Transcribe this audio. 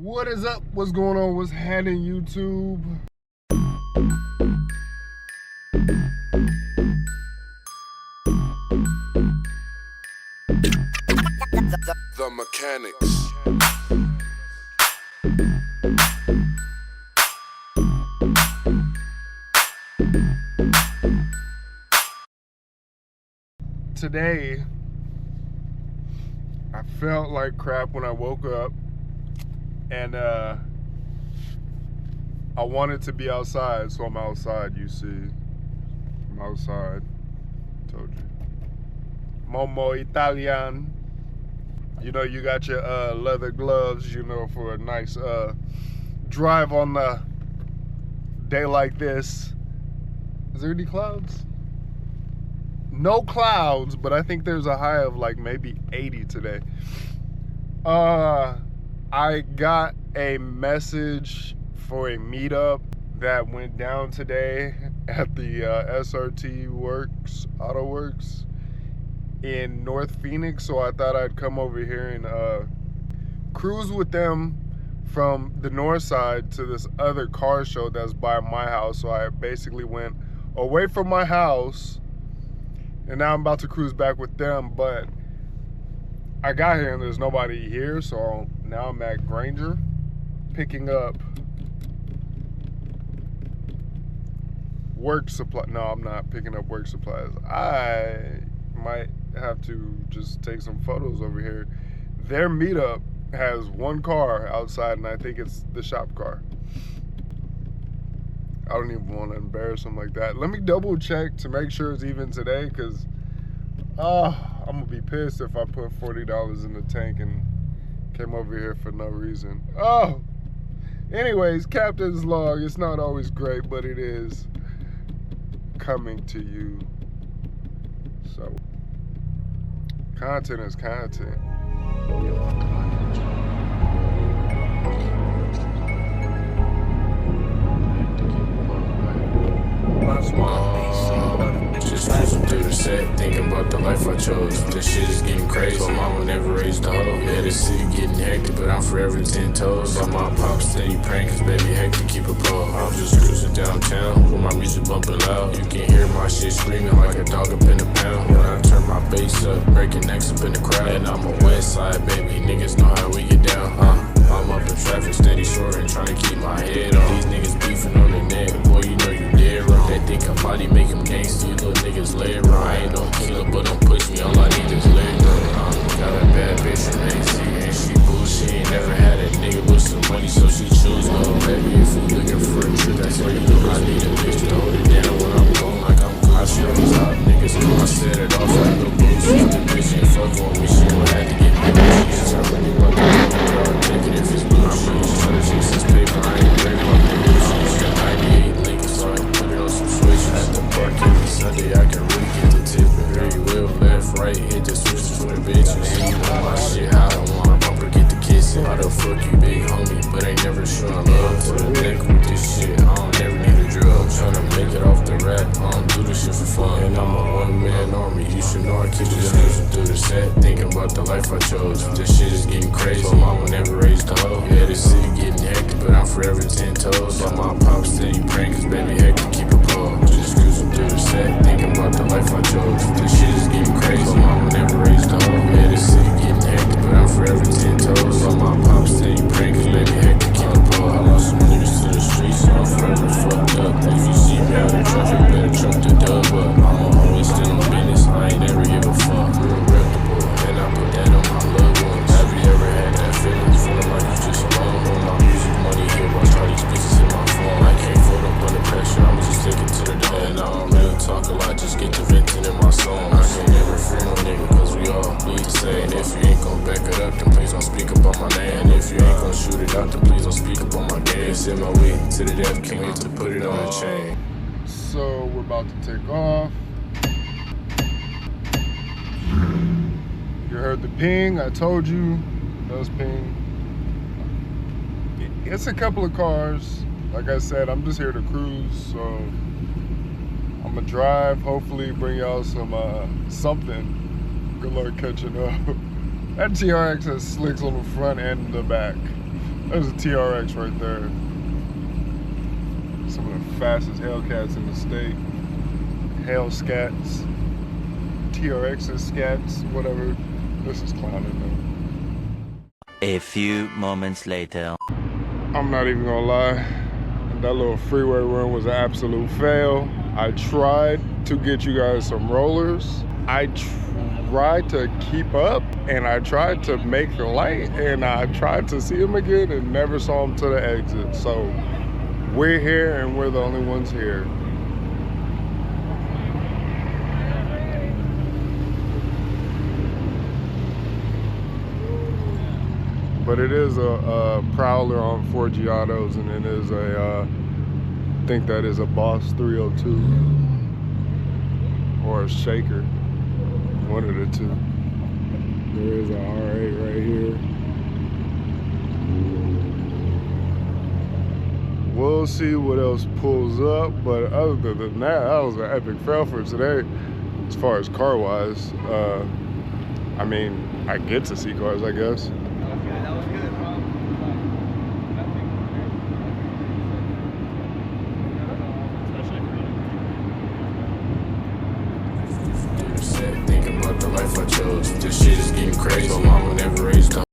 What is up? What's going on? What's happening, YouTube? The Mechanics. Today, I felt like crap when I woke up, and I wanted to be outside, so I'm outside, you see. I'm outside. Told you. Momo Italian. You know, you got your leather gloves, you know, for a nice drive on the day like this. Is there any clouds? No clouds, but I think there's a high of like maybe 80 today. I got a message for a meetup that went down today at the SRT Works, Auto Works in North Phoenix, so I thought I'd come over here and cruise with them from the north side to this other car show that's by my house. So I basically went away from my house, and now I'm about to cruise back with them, but I got here and there's nobody here, so now I'm at Granger picking up work supply. No, I'm not picking up work supplies. I might have to just take some photos over here. Their meetup has one car outside, and I think it's the shop car. I don't even want to embarrass them like that. Let me double check to make sure it's even today, because I'm gonna be pissed if I put $40 in the tank and came over here for no reason. Anyways, Captain's Log. It's not always great, but it is coming to you. So content is content. Just cruising through the set, thinking about the life I chose. This shit is getting crazy, my mama never raised a hoe. Yeah, the city getting hectic, but I'm forever 10 toes. Got my pop steady praying, cause baby hectic keep a pole. I'm just cruising downtown, with my music bumping loud. You can hear my shit screaming like a dog up in a pound. When I turn my bass up, breaking necks up in the crowd. And I'm a west side, baby, niggas know how we get down. I'm up in traffic, steady shorting, trying to keep my head on. These niggas beefing on the net, boy, you know you dead wrong. They think a body make them gangsta, you little niggas lay wrong. I ain't no killer, but don't push me, all I need is leg room. Got a bad bitch from AC, and she bullshit. Ain't never had a nigga with some money, so she choose no. Baby, if you looking for a trick, that's where you go. I need a bitch to hold it down when I'm going like I'm good. I show these hot niggas cool, I set it off like no bullshit. The bitch ain't fuck on me, she gon' have to get me. She's already about to go, but I'll take it if it's bullshit. I'm just trying to chase this paper, I ain't ready about the bullshit. She got 98 Lincoln, so I can put it on some switches. At the park every Sunday, I can really get the tipping. Very well, left, right, hit the switches for the bitches. And you know my shit, how I want my bumper, get the kissing. How the fuck you big homie, but ain't never showing love to the neck with this shit. I don't never need a drug, I'm tryna make it off the rap. I don't do this shit for fun, and I'm a one-man army. You should know I keep just cruising through the set, thinking about the life I chose. This shit is getting crazy, my mama never raised a hoe. Yeah, the city getting hectic, but I'm forever 10 toes. Got my pop steady praying, cause baby hectic keep a pole. Just cruising through the set, thinking about the life I chose. This shit is getting crazy, my mama never raised a hoe. Yeah, the city getting hectic, but I'm forever 10 toes. Got my pop steady praying, cause baby hectic keep a pole. I lost some niggas to the streets, so I'm forever fucked up. If you see me out in traffic, better truck the dub up. I'm always still on business, I ain't never give a fuck. Real reputable, and I put that on my loved ones. Have you ever had that feeling, feeling like you just alone? On my music money here, watch all these bitches in my phone. I can't fold up under pressure, I'ma just take it to the door. And I don't really talk a lot, just get the venting in my song. I can't never fear no nigga, cause we all bleed the same. If you ain't gon' back it up, then please don't speak up on my name. And if you ain't gon' shoot it out, then please don't speak up on my game. It's in my way to the death, can't wait to put it on the chain. So we're about to take off. You heard the ping, I told you, those ping. It's a couple of cars. Like I said, I'm just here to cruise, so I'm gonna drive, hopefully bring y'all some something. Good luck catching up. That TRX has slicks on the front and the back. There's a TRX right there. Some of the fastest Hellcats in the state. Hellscats. TRX's scats, whatever. This is clowning them. A few moments later. I'm not even gonna lie. That little freeway run was an absolute fail. I tried to get you guys some rollers. I tried to keep up, and I tried to make the light, and I tried to see him again and never saw him to the exit. So we're here, and we're the only ones here. But it is a Prowler on Forgiatos, and it is a, I think that is a Boss 302 or a Shaker, one of the two. There is a R8 right here. We'll see what else pulls up, but other than that was an epic fail for today. As far as car-wise, I mean, I get to see cars, I guess. Thinking about the life I chose. This shit is getting crazy. My mama never raised a